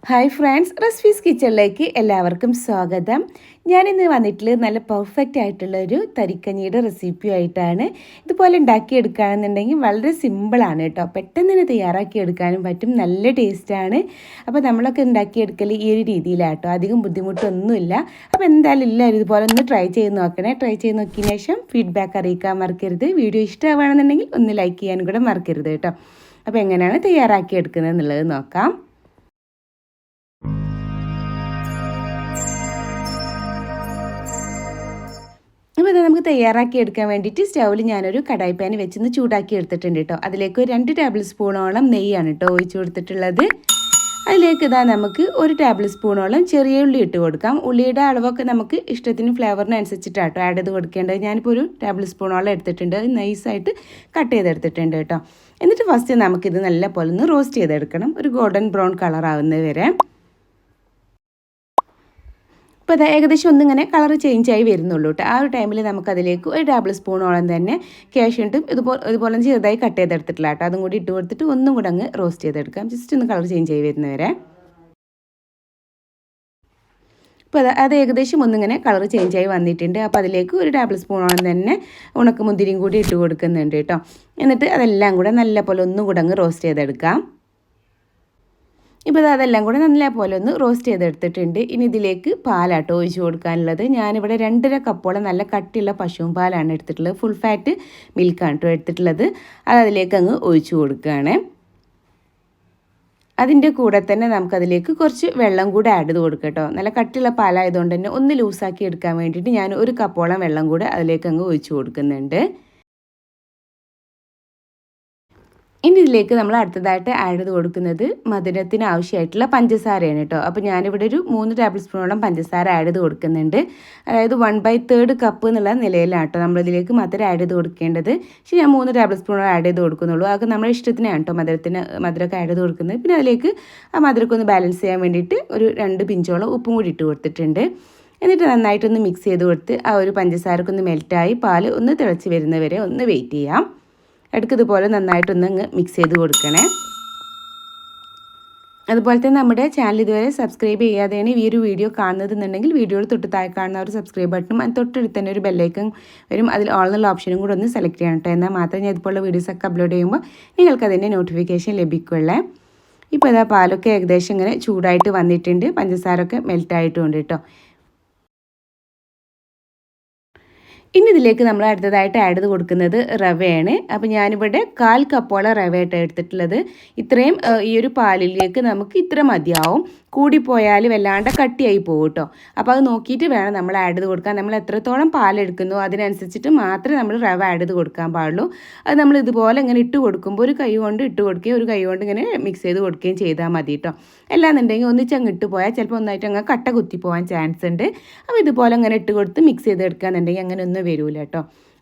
Hi friends, recipes കിച്ചണിലേക്ക് എല്ലാവർക്കും സ്വാഗതം. ഞാനിന്ന് വന്നിട്ടുള്ളത് നല്ല പെർഫെക്റ്റ് ആയിട്ടുള്ള ഒരു തരിക്കഞ്ഞിയുടെ റെസിപ്പി ആയിട്ടാണ്. ഇതുപോലെ ഉണ്ടാക്കിയെടുക്കുകയാണെന്നുണ്ടെങ്കിൽ വളരെ സിമ്പിളാണ് കേട്ടോ. പെട്ടെന്ന് തന്നെ തയ്യാറാക്കി എടുക്കാനും പറ്റും, നല്ല ടേസ്റ്റാണ്. അപ്പോൾ നമ്മളൊക്കെ ഉണ്ടാക്കിയെടുക്കൽ ഈ ഒരു രീതിയിലാട്ടോ, അധികം ബുദ്ധിമുട്ടൊന്നുമില്ല. അപ്പോൾ എന്തായാലും എല്ലാവരും ഇതുപോലെ ഒന്ന് ട്രൈ ചെയ്ത് നോക്കണേ. ട്രൈ ചെയ്ത് നോക്കിയതിന് ശേഷം ഫീഡ്ബാക്ക് അറിയിക്കാൻ മറക്കരുത്. വീഡിയോ ഇഷ്ടമാണെന്നുണ്ടെങ്കിൽ ഒന്ന് ലൈക്ക് ചെയ്യാനും കൂടെ മറക്കരുത് കേട്ടോ. അപ്പോൾ എങ്ങനെയാണ് തയ്യാറാക്കി എടുക്കുന്നത് എന്നുള്ളത് നോക്കാം. അപ്പോൾ ഇത് നമുക്ക് തയ്യാറാക്കി എടുക്കാൻ വേണ്ടിയിട്ട് സ്റ്റൗവിൽ ഞാനൊരു കടായി പാൻ വെച്ചൊന്ന് ചൂടാക്കി എടുത്തിട്ടുണ്ട് കേട്ടോ. അതിലേക്ക് 2 ടേബിൾ സ്പൂണോളം നെയ്യാണ് കേട്ടോ ഒഴിച്ചു കൊടുത്തിട്ടുള്ളത്. അതിലേക്ക് നമുക്ക് 1 ടേബിൾ സ്പൂണോളം ചെറിയ ഉള്ളി ഇട്ട് കൊടുക്കാം. ഉള്ളിയുടെ അളവൊക്കെ നമുക്ക് ഇഷ്ടത്തിന് ഫ്ലേവറിനനുസരിച്ചിട്ടാട്ടോ ആഡ് ചെയ്ത് കൊടുക്കേണ്ടത്. ഞാനിപ്പോൾ 1 ടേബിൾ സ്പൂണോളം എടുത്തിട്ടുണ്ട്. അത് നൈസായിട്ട് കട്ട് ചെയ്തെടുത്തിട്ടുണ്ട് കേട്ടോ. എന്നിട്ട് ഫസ്റ്റ് നമുക്കിത് നല്ല പോലെ ഒന്ന് റോസ്റ്റ് ചെയ്തെടുക്കണം, ഒരു ഗോൾഡൻ ബ്രൗൺ കളർ ആവുന്നത് വരെ. അപ്പോൾ അത് ഏകദേശം ഒന്നിങ്ങനെ കളർ ചേഞ്ച് ആയി വരുന്നുള്ളൂ കേട്ടോ. ആ ഒരു ടൈമിൽ നമുക്കതിലേക്ക് 1 ടേബിൾ സ്പൂണോളം തന്നെ കാഷ്യൂട്ടും ഇതുപോലെ ചെറുതായി കട്ട് ചെയ്തെടുത്തിട്ടില്ല കേട്ടോ. അതും കൂടി ഇട്ട് കൊടുത്തിട്ട് ഒന്നും കൂടെ അങ്ങ് റോസ്റ്റ് ചെയ്തെടുക്കാം, ജസ്റ്റ് ഒന്ന് കളർ ചേഞ്ച് ആയി വരുന്നവരെ. അപ്പോൾ അത് ഏകദേശം ഒന്നിങ്ങനെ കളർ ചേഞ്ച് ആയി വന്നിട്ടുണ്ട്. അപ്പോൾ അതിലേക്ക് 1 ടേബിൾ സ്പൂണോളം തന്നെ ഉണക്കമുന്തിരിയും കൂടി ഇട്ട് കൊടുക്കുന്നുണ്ട് കേട്ടോ. എന്നിട്ട് അതെല്ലാം കൂടെ നല്ല പോലെ ഒന്നും കൂടെ അങ്ങ് റോസ്റ്റ് ചെയ്തെടുക്കാം. ഇപ്പോൾ അതെല്ലാം കൂടെ നല്ല പോലെ ഒന്ന് റോസ്റ്റ് ചെയ്തെടുത്തിട്ടുണ്ട്. ഇനി ഇതിലേക്ക് പാലാട്ടോ ഒഴിച്ച് കൊടുക്കാനുള്ളത്. ഞാനിവിടെ 2.5 കപ്പോളം നല്ല കട്ടിയുള്ള പശുവും പാലാണ് എടുത്തിട്ടുള്ളത്. ഫുൾ ഫാറ്റ് മിൽക്കാണ് കേട്ടോ എടുത്തിട്ടുള്ളത്. അത് അതിലേക്ക് അങ്ങ് ഒഴിച്ച് കൊടുക്കുകയാണ്. അതിൻ്റെ കൂടെ തന്നെ നമുക്കതിലേക്ക് കുറച്ച് വെള്ളം കൂടെ ആഡ് ചെയ്ത് കൊടുക്കാം കേട്ടോ. നല്ല കട്ടിയുള്ള പാലായതുകൊണ്ട് തന്നെ ഒന്ന് ലൂസാക്കി എടുക്കാൻ വേണ്ടിയിട്ട് ഞാൻ 1 കപ്പോളം വെള്ളം കൂടെ അതിലേക്ക് അങ്ങ് ഒഴിച്ച് കൊടുക്കുന്നുണ്ട്. ഇനി ഇതിലേക്ക് നമ്മൾ അടുത്തതായിട്ട് ആഡ് ചെയ്ത് കൊടുക്കുന്നത് മധുരത്തിന് ആവശ്യമായിട്ടുള്ള പഞ്ചസാരയാണ് കേട്ടോ. അപ്പോൾ ഞാനിവിടെ ഒരു 3 ടേബിൾ സ്പൂണോളം പഞ്ചസാര ആഡ് ചെയ്ത് കൊടുക്കുന്നുണ്ട്. അതായത് 1/3 കപ്പ് എന്നുള്ള നിലയിലാണ് കേട്ടോ നമ്മളിതിലേക്ക് മധുരം ആഡ് ചെയ്ത് കൊടുക്കേണ്ടത്. പക്ഷേ ഞാൻ 3 ടേബിൾ സ്പൂണോളം ആഡ് ചെയ്ത് കൊടുക്കുന്നുള്ളൂ. അതൊക്കെ നമ്മുടെ ഇഷ്ടത്തിനാണ് കേട്ടോ മധുരമൊക്കെ ആഡ് ചെയ്ത് കൊടുക്കുന്നത്. പിന്നെ അതിലേക്ക് ആ മധുരമൊക്കെ ഒന്ന് ബാലൻസ് ചെയ്യാൻ വേണ്ടിയിട്ട് ഒരു 2 പിഞ്ചോളം ഉപ്പും കൂടി ഇട്ട് കൊടുത്തിട്ടുണ്ട്. എന്നിട്ട് നന്നായിട്ടൊന്ന് മിക്സ് ചെയ്ത് കൊടുത്ത് ആ ഒരു പഞ്ചസാരക്ക് ഒന്ന് മെൽറ്റായി പാല് ഒന്ന് തിളച്ച് വരുന്നവരെ ഒന്ന് വെയിറ്റ് ചെയ്യാം. ഇതുപോലെ നന്നായിട്ടൊന്ന് അങ്ങ് മിക്സ് ചെയ്ത് കൊടുക്കണേ. അതുപോലെ തന്നെ നമ്മുടെ ചാനൽ ഇതുവരെ സബ്സ്ക്രൈബ് ചെയ്യാതെയാണ് ഈ ഒരു വീഡിയോ കാണുന്നതെന്നുണ്ടെങ്കിൽ വീഡിയോയിൽ തൊട്ട് താഴെ കാണുന്ന ഒരു സബ്സ്ക്രൈബ് ബട്ടണും അതിന് തൊട്ടടുത്ത് തന്നെ ഒരു ബെല്ലൈക്കൺ വരും. അതിൽ ഓൾ എന്നുള്ള ഓപ്ഷനും കൂടെ ഒന്ന് സെലക്ട് ചെയ്യണം കേട്ടോ. എന്നാൽ മാത്രമേ ഞാൻ ഇതുപോലുള്ള വീഡിയോസൊക്കെ അപ്ലോഡ് ചെയ്യുമ്പോൾ നിങ്ങൾക്കതിൻ്റെ നോട്ടിഫിക്കേഷൻ ലഭിക്കുള്ളൂ. ഇപ്പോൾ പാലൊക്കെ ഏകദേശം ഇങ്ങനെ ചൂടായിട്ട് വന്നിട്ടുണ്ട്, പഞ്ചസാരൊക്കെ മെൽറ്റായിട്ടുണ്ട് കേട്ടോ. ഇനി ഇതിലേക്ക് നമ്മൾ അടുത്തതായിട്ട് ആഡ് ചെയ്ത് കൊടുക്കുന്നത് റവയാണ്. അപ്പോൾ ഞാനിവിടെ 1/4 കപ്പോളം റവയായിട്ട് എടുത്തിട്ടുള്ളത്. ഇത്രയും ഈ ഒരു പാലിലേക്ക് നമുക്ക് ഇത്ര മതിയാവും. കൂടിപ്പോയാൽ വല്ലാണ്ട് കട്ടിയായി പോകും കേട്ടോ. അപ്പോൾ അത് നോക്കിയിട്ട് വേണം നമ്മൾ ആഡ് ചെയ്ത് കൊടുക്കാൻ. നമ്മൾ എത്രത്തോളം പാലെടുക്കുന്നു അതിനനുസരിച്ചിട്ട് മാത്രമേ നമ്മൾ റവ ആഡ് ചെയ്ത് കൊടുക്കാൻ പാടുള്ളൂ. അത് നമ്മൾ ഇതുപോലെ ഇങ്ങനെ ഇട്ട് കൊടുക്കുമ്പോൾ ഒരു കൈ കൊണ്ട് ഇട്ട് കൊടുക്കുകയും ഒരു കൈ കൊണ്ട് ഇങ്ങനെ മിക്സ് ചെയ്ത് കൊടുക്കുകയും ചെയ്താൽ മതി കേട്ടോ. അല്ലാന്നുണ്ടെങ്കിൽ ഒന്നിച്ചങ്ങ് ഇട്ട് പോയാൽ ചിലപ്പോൾ ഒന്നായിട്ട് അങ്ങ് കട്ട കുത്തി പോകാൻ ചാൻസ് ഉണ്ട്. അപ്പോൾ ഇതുപോലെ അങ്ങനെ ഇട്ട് കൊടുത്ത് മിക്സ് ചെയ്ത് എടുക്കുകയെന്നുണ്ടെങ്കിൽ അങ്ങനെ ഒന്നും വരില്ല കേട്ടോ.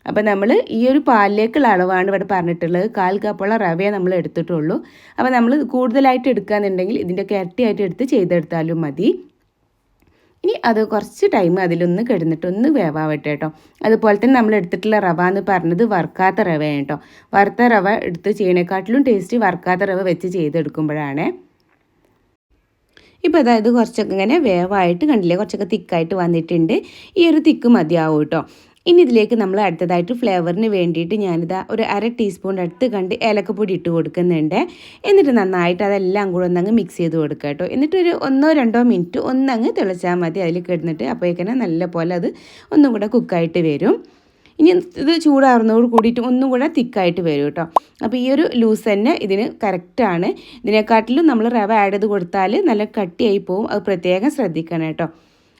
അപ്പോൾ നമ്മൾ ഈ ഒരു പാലിലേക്കുള്ള അളവാണ് ഇവിടെ പറഞ്ഞിട്ടുള്ളത്. 1/4 കപ്പോളം റവയെ നമ്മൾ എടുത്തിട്ടുള്ളൂ. അപ്പോൾ നമ്മൾ കൂടുതലായിട്ട് എടുക്കുകയെന്നുണ്ടെങ്കിൽ ഇതിൻ്റെയൊക്കെ ഇരട്ടിയായിട്ട് എടുത്ത് ചെയ്തെടുത്താലും മതി. ഇനി അത് കുറച്ച് ടൈം അതിലൊന്ന് കിടന്നിട്ടൊന്ന് വേവാവട്ടെ കേട്ടോ. അതുപോലെ തന്നെ നമ്മൾ എടുത്തിട്ടുള്ള റവ എന്ന് പറഞ്ഞത് വറുക്കാത്ത റവയാണ് കേട്ടോ. വറുത്ത റവ എടുത്ത് ചെയ്യണേക്കാട്ടിലും ടേസ്റ്റ് വറുക്കാത്ത റവ വെച്ച് ചെയ്തെടുക്കുമ്പോഴാണ്. ഇപ്പോൾ അതായത് കുറച്ചൊക്കെ ഇങ്ങനെ വേവായിട്ട് കണ്ടില്ലേ, കുറച്ചൊക്കെ തിക്കായിട്ട് വന്നിട്ടുണ്ട്. ഈ ഒരു തിക്ക് മതിയാവും കേട്ടോ. ഇനി ഇതിലേക്ക് നമ്മൾ അടുത്തതായിട്ട് ഫ്ലേവറിന് വേണ്ടിയിട്ട് ഞാനിതാ ഒരു 1/2 ടീസ്പൂൺ അടുത്ത് ഏലക്കപ്പൊടി ഇട്ട് കൊടുക്കുന്നുണ്ട്. എന്നിട്ട് നന്നായിട്ട് അതെല്ലാം കൂടെ ഒന്നങ്ങ് മിക്സ് ചെയ്ത് കൊടുക്കുക കേട്ടോ. എന്നിട്ട് ഒരു 1-2 മിനിറ്റ് ഒന്നങ്ങ് തിളച്ചാൽ മതി അതിൽ കിടന്നിട്ട്. അപ്പോഴേക്കന്നെ നല്ല പോലെ അത് ഒന്നും കൂടെ കുക്കായിട്ട് വരും. ഇനി ഇത് ചൂടാറുന്നതോട് കൂടിയിട്ട് ഒന്നും കൂടെ തിക്കായിട്ട് വരും കേട്ടോ. അപ്പോൾ ഈ ഒരു ലൂസ് തന്നെ ഇതിന് കറക്റ്റാണ്. ഇതിനെക്കാട്ടിലും നമ്മൾ റവ ആഡ് ചെയ്ത് കൊടുത്താൽ നല്ല കട്ടിയായി പോവും. അത് പ്രത്യേകം ശ്രദ്ധിക്കണം കേട്ടോ.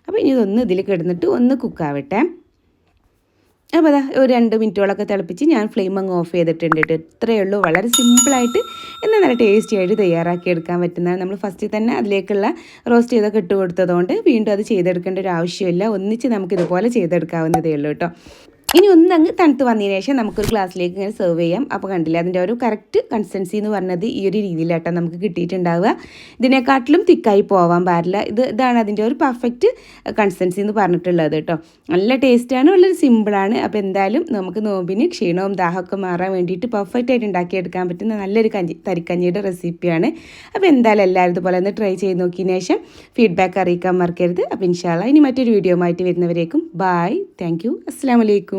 അപ്പോൾ ഇനി ഇതൊന്ന് ഇതിൽ കിടന്നിട്ട് ഒന്ന് കുക്കാവട്ടെ. അപ്പോൾ ഒരു 2 മിനിറ്റോളൊക്കെ തിളപ്പിച്ച് ഞാൻ ഫ്ലെയിം അങ്ങ് ഓഫ് ചെയ്തിട്ടുണ്ട് കേട്ടോ. ഇത്രയേ ഉള്ളൂ, വളരെ സിമ്പിളായിട്ട് എന്നാൽ നല്ല ടേസ്റ്റി ആയിട്ട് തയ്യാറാക്കി എടുക്കാൻ പറ്റുന്നതാണ്. നമ്മൾ ഫസ്റ്റിൽ തന്നെ അതിലേക്കുള്ള റോസ്റ്റ് ചെയ്തൊക്കെ ഇട്ട് കൊടുത്തതുകൊണ്ട് വീണ്ടും അത് ചെയ്തെടുക്കേണ്ട ഒരു ആവശ്യമില്ല. ഒന്നിച്ച് നമുക്കിതുപോലെ ചെയ്തെടുക്കാവുന്നതേ ഉള്ളൂ കേട്ടോ. ഇനി ഒന്നങ്ങ് തണുത്ത് വന്നതിന് ശേഷം നമുക്കൊരു ഗ്ലാസ്സിലേക്ക് ഇങ്ങനെ സെർവ് ചെയ്യാം. അപ്പോൾ കണ്ടില്ല അതിൻ്റെ ഒരു കറക്റ്റ് കൺസിസ്റ്റൻസി എന്ന് പറഞ്ഞത് ഈ ഒരു രീതിയിലാട്ടോ നമുക്ക് കിട്ടിയിട്ടുണ്ടാവുക. ഇതിനെക്കാട്ടിലും തിക്കായി പോവാൻ പാടില്ല. ഇതാണ് അതിൻ്റെ ഒരു പെർഫെക്റ്റ് കൺസിസ്റ്റൻസി എന്ന് പറഞ്ഞിട്ടുള്ളത് കേട്ടോ. നല്ല ടേസ്റ്റാണ്, വളരെ സിമ്പിളാണ്. അപ്പോൾ എന്തായാലും നമുക്ക് നോമ്പിന് ക്ഷീണവും ദാഹമൊക്കെ മാറാൻ വേണ്ടിയിട്ട് പെർഫെക്റ്റ് ആയിട്ട് ഉണ്ടാക്കിയെടുക്കാൻ പറ്റുന്ന നല്ലൊരു തരിക്കഞ്ഞിയുടെ റെസിപ്പിയാണ്. അപ്പോൾ എന്തായാലും എല്ലാവരും ഇതുപോലെ ഒന്ന് ട്രൈ ചെയ്ത് നോക്കിയതിന് ശേഷം ഫീഡ്ബാക്ക് അറിയിക്കാൻ മറക്കരുത്. അപ്പോൾ ഇൻഷാ അല്ലാഹ് ഇനി മറ്റൊരു വീഡിയോ ആയിട്ട് വരുന്നവരേക്കും ബായ്, താങ്ക് യു, അസ്സലാമു അലൈക്കും.